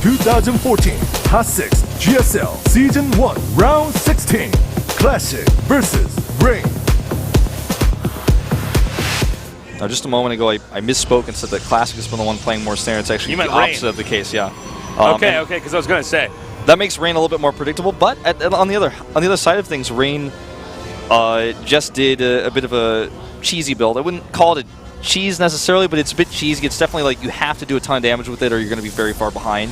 2014 Hot 6 GSL Season 1 Round 16 Classic vs. Rain. Now, just a moment ago, I misspoke and said that Classic has been the one playing more standard. It's actually the opposite of the case, yeah. Okay, because I was going to say. That makes Rain a little bit more predictable, but on the other side of things, Rain just did a bit of a cheesy build. I wouldn't call it a cheese necessarily, but it's a bit cheesy. It's definitely like you have to do a ton of damage with it or you're going to be very far behind.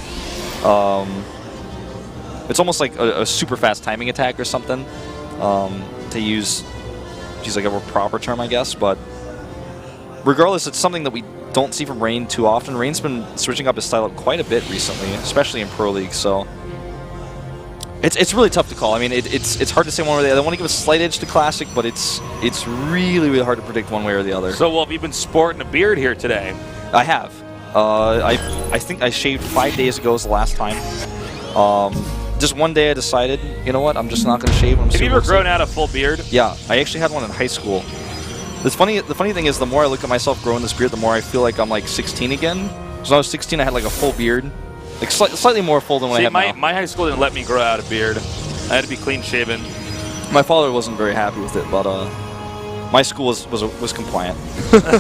It's almost like a super fast timing attack or something, to use like a proper term, I guess, but regardless, it's something that we don't see from Rain too often. Rain's been switching up his style up quite a bit recently, especially in Pro League, so it's really tough to call. I mean, it's hard to say one way or the other. I want to give a slight edge to Classic, but it's really, really hard to predict one way or the other. So, Wolf, you've been sporting a beard here today. I have. I think I shaved 5 days ago was the last time. Just one day I decided, you know what, I'm just not going to shave. Have you ever grown out a full beard? Yeah, I actually had one in high school. The funny thing is, the more I look at myself growing this beard, the more I feel like I'm like 16 again. So when I was 16, I had like a full beard, like slightly more full than what I have now. My high school didn't let me grow out a beard. I had to be clean shaven. My father wasn't very happy with it, but my school was compliant.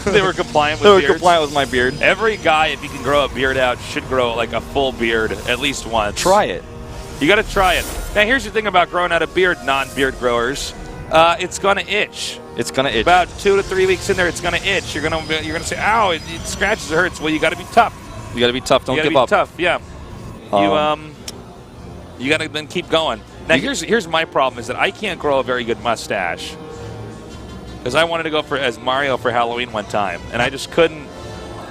They were compliant with beards? They were compliant with my beard. Every guy, if he can grow a beard out, should grow like a full beard at least once. Try it. You got to try it. Now, here's the thing about growing out a beard, non-beard growers. It's gonna itch. It's gonna itch. About 2 to 3 weeks in there, it's gonna itch. You're gonna say, "Ow! It scratches, it hurts." Well, you got to be tough. You got to be tough. Don't give up. You got to be tough. Yeah. You got to then keep going. Now, here's my problem is that I can't grow a very good mustache because I wanted to go as Mario for Halloween one time, and I just couldn't.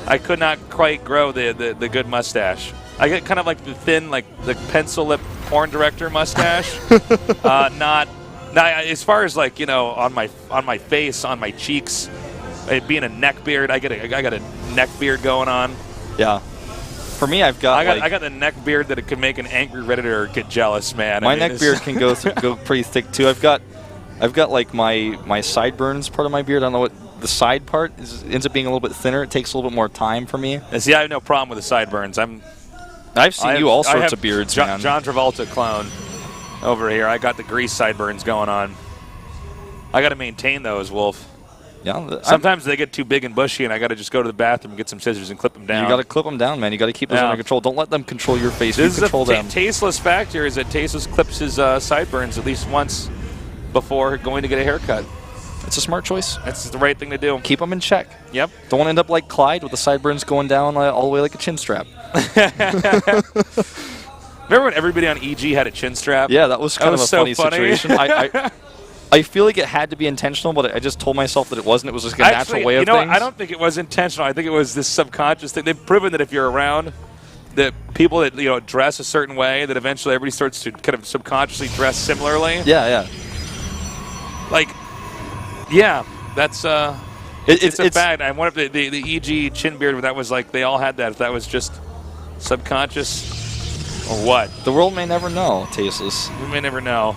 I could not quite grow the good mustache. I get kind of like the thin, like the pencil lip porn director mustache. Now, as far as like, you know, on my face, on my cheeks, it being a neck beard, I got a neck beard going on. Yeah. For me, I got the neck beard that it could make an angry Redditor get jealous, man. My neck beard can go pretty thick too. I've got like my sideburns part of my beard. I don't know what the side part ends up being a little bit thinner. It takes a little bit more time for me. And see, I have no problem with the sideburns. I've seen you all sorts of beards, man. John Travolta clone. Over here, I got the grease sideburns going on. I got to maintain those, Wolf. Yeah. Sometimes they get too big and bushy, and I got to just go to the bathroom and get some scissors and clip them down. You got to clip them down, man. You got to keep those under control. Don't let them control your face. This you control them. Tasteless fact here is that Tasteless clips his sideburns at least once before going to get a haircut. It's a smart choice. That's the right thing to do. Keep them in check. Yep. Don't want to end up like Clyde with the sideburns going down all the way like a chin strap. Remember when everybody on EG had a chin strap? Yeah, that was kind of a funny situation. I feel like it had to be intentional, but I just told myself that it wasn't. It was just a natural way of things. I don't think it was intentional. I think it was this subconscious thing. They've proven that if you're around the people that dress a certain way, that eventually everybody starts to kind of subconsciously dress similarly. Yeah, yeah. Like, yeah, that's it's a fact. I wonder if the EG chin beard, that was like they all had that. If that was just subconscious. Or what? The world may never know, Tasteless. We may never know.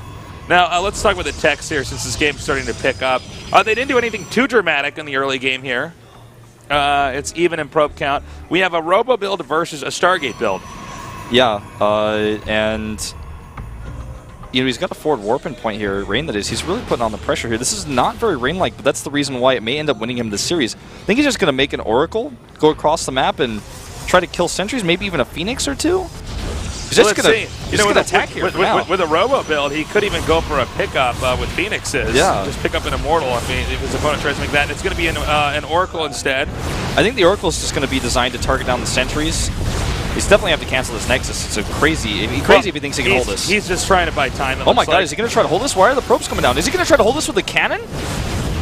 Now, let's talk about the text here since this game's starting to pick up. They didn't do anything too dramatic in the early game here. It's even in probe count. We have a Robo build versus a Stargate build. Yeah, and he's got a forward warping point here, Rain that is. He's really putting on the pressure here. This is not very Rain-like, but that's the reason why it may end up winning him this series. I think he's just going to make an Oracle, go across the map, and try to kill sentries, maybe even a Phoenix or two. He's just going to attack here. With a Robo build, he could even go for a pickup with Phoenixes. Yeah. Just pick up an Immortal if his opponent tries to make that. And it's going to be an Oracle instead. I think the Oracle is just going to be designed to target down the sentries. He's definitely have to cancel this Nexus. It's crazy if he thinks he can hold this. He's just trying to buy time. Oh my God, is he going to try to hold this? Why are the probes coming down? Is he going to try to hold this with the cannon?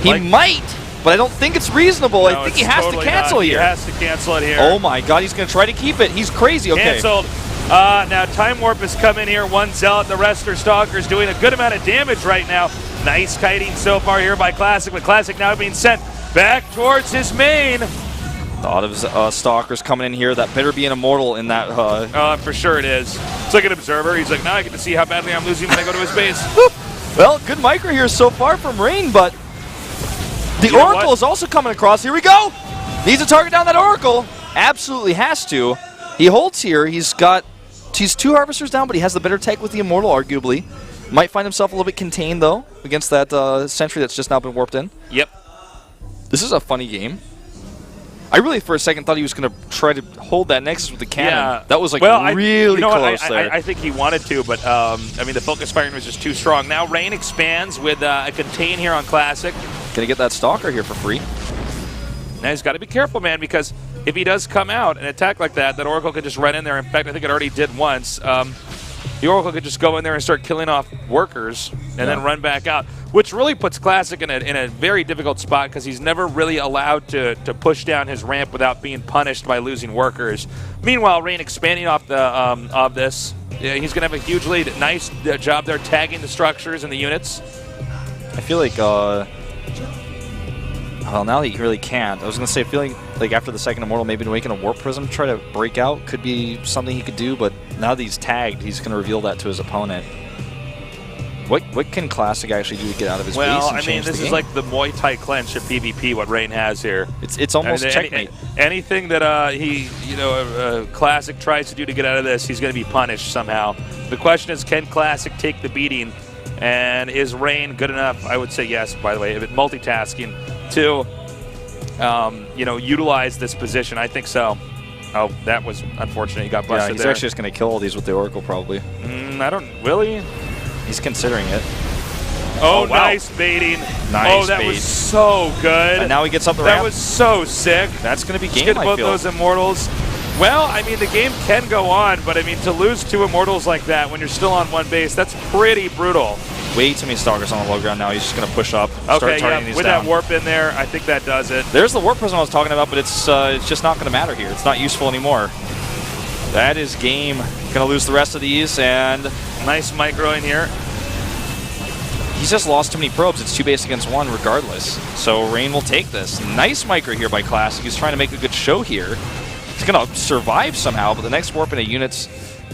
He might, but I don't think it's reasonable. I think he has to cancel here. He has to cancel it here. Oh my God, he's going to try to keep it. He's crazy. Okay. Canceled. Now Time Warp has come in here. One Zealot, the rest are Stalkers, doing a good amount of damage right now. Nice kiting so far here by Classic, with Classic now being sent back towards his main. A lot of Stalkers coming in here. That better be an Immortal in that. For sure it is. It's like an Observer. He's like, now I get to see how badly I'm losing when I go to his base. Well, good micro here so far from Rain, but the Oracle is also coming across. Here we go. Needs to target down that Oracle. Absolutely has to. He holds here. He's got he's 2 Harvesters down, but he has the better tech with the Immortal, arguably. Might find himself a little bit contained, though, against that Sentry that's just now been warped in. Yep. This is a funny game. I really, for a second, thought he was going to try to hold that Nexus with the cannon. Yeah. That was, like, well, really close there. I think he wanted to, but, I mean, the focus firing was just too strong. Now Rain expands with a contain here on Classic. Going to get that Stalker here for free. Now he's got to be careful, man, because if he does come out and attack like that, that Oracle could just run in there. In fact, I think it already did once. The Oracle could just go in there and start killing off workers and then run back out, which really puts Classic in a very difficult spot because he's never really allowed to push down his ramp without being punished by losing workers. Meanwhile, Rain expanding off the of this, he's going to have a huge lead. Nice job there tagging the structures and the units. I feel like, well, now that he really can't. I was going to say, feeling like after the second Immortal, maybe making a Warp Prism, try to break out could be something he could do, but now that he's tagged, he's going to reveal that to his opponent. What can Classic actually do to get out of his base and I mean, this is like the Muay Thai clench of PvP, what Rain has here. It's almost checkmate. Anything that Classic tries to do to get out of this, he's going to be punished somehow. The question is, can Classic take the beating? And is Rain good enough? I would say yes, by the way, if it's multitasking, to utilize this position. I think so. Oh, that was unfortunate. He got busted Yeah, he's there. actually just going to kill all these with the Oracle, probably. I don't really. He's considering it. Oh, wow. Nice baiting. Nice that bait. was so good. And now he gets up the ramp. That was so sick. That's going to be Just game, get I both feel. those Immortals. Well, I mean, the game can go on, but I mean, to lose 2 Immortals like that when you're still on one base, that's pretty brutal. Way too many Stalkers on the low ground now. He's just going to push up, start Okay, targeting these with down. that warp in there, I think that does it. There's the Warp Prism I was talking about, but it's just not going to matter here. It's not useful anymore. That is game. Going to lose the rest of these, and Nice microing here. he's just lost too many probes. It's 2 base against 1 regardless. So Rain will take this. Nice micro here by Classic. He's trying to make a good show here. He's going to survive somehow, but the next warp into units...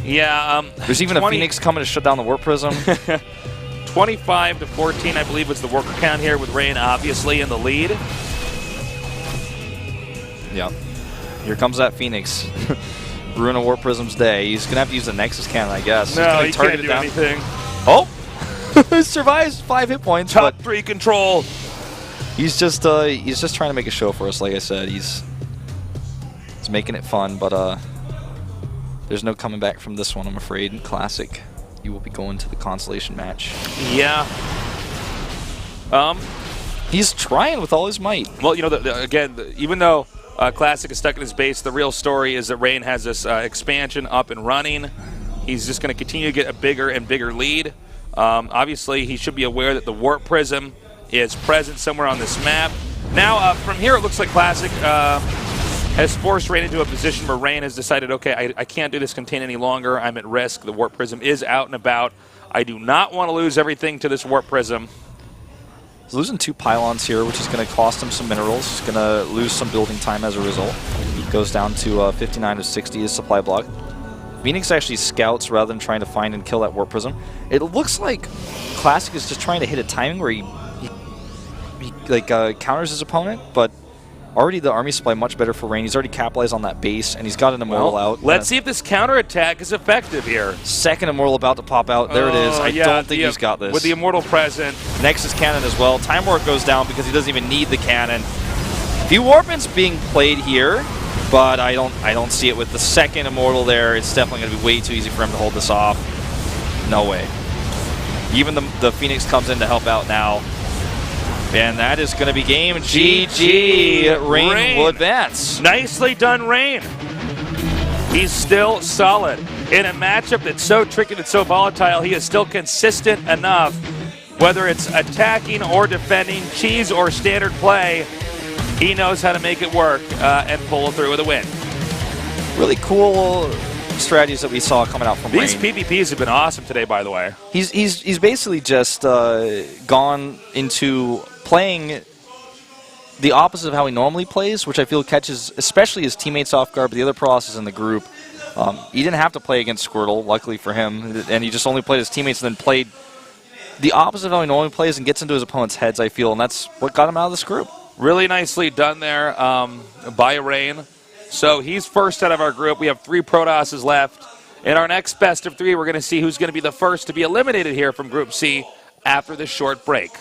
Yeah, there's even a Phoenix coming to shut down the Warp Prism. 25 to 14, I believe, was the worker count here, with Rain obviously in the lead. Yep. Here comes that Phoenix. Ruin a Warp Prism's day. He's going to have to use the Nexus Cannon, I guess. No, He's he gonna can't do target it down. anything. Oh! Survives 5 hit points. Top but 3 control. he's just trying to make a show for us, like I said. He's making it fun, but there's no coming back from this one, I'm afraid. Classic, you will be going to the consolation match. Yeah. He's trying with all his might. Well, even though Classic is stuck in his base, the real story is that Rain has this expansion up and running. He's just going to continue to get a bigger and bigger lead. Obviously, he should be aware that the Warp Prism is present somewhere on this map. Now, from here, it looks like Classic has forced Rain into a position where Rain has decided, okay, I can't do this contain any longer. I'm at risk. The Warp Prism is out and about. I do not want to lose everything to this Warp Prism. He's losing 2 pylons here, which is going to cost him some minerals. He's going to lose some building time as a result. He goes down to 59 of 60 as supply block. Phoenix actually scouts rather than trying to find and kill that Warp Prism. It looks like Classic is just trying to hit a timing where he counters his opponent, but already the army supply much better for Rain. He's already capitalized on that base, and he's got an Immortal out. Let's see if this counterattack is effective here. Second Immortal about to pop out. There it is. I don't think he's got this. With the Immortal present. Nexus Cannon as well. Time Warp goes down because he doesn't even need the cannon. Few Warpins being played here, but I don't see it with the second Immortal there. It's definitely going to be way too easy for him to hold this off. No way. Even the Phoenix comes in to help out now. And that is going to be game. GG. Rain will advance. Nicely done, Rain. He's still solid. In a matchup that's so tricky, that's so volatile, he is still consistent enough. Whether it's attacking or defending, cheese or standard play, he knows how to make it work and pull through with a win. Really cool strategies that we saw coming out from These Rain. PvPs have been awesome today, by the way. He's basically just gone into playing the opposite of how he normally plays, which I feel catches especially his teammates off guard, but the other process in the group. He didn't have to play against Squirtle, luckily for him, and he just only played his teammates and then played the opposite of how he normally plays and gets into his opponent's heads, I feel, and that's what got him out of this group. Really nicely done there by Rain. So he's first out of our group. We have 3 Protosses left. In our next best of 3, we're going to see who's going to be the first to be eliminated here from Group C after this short break.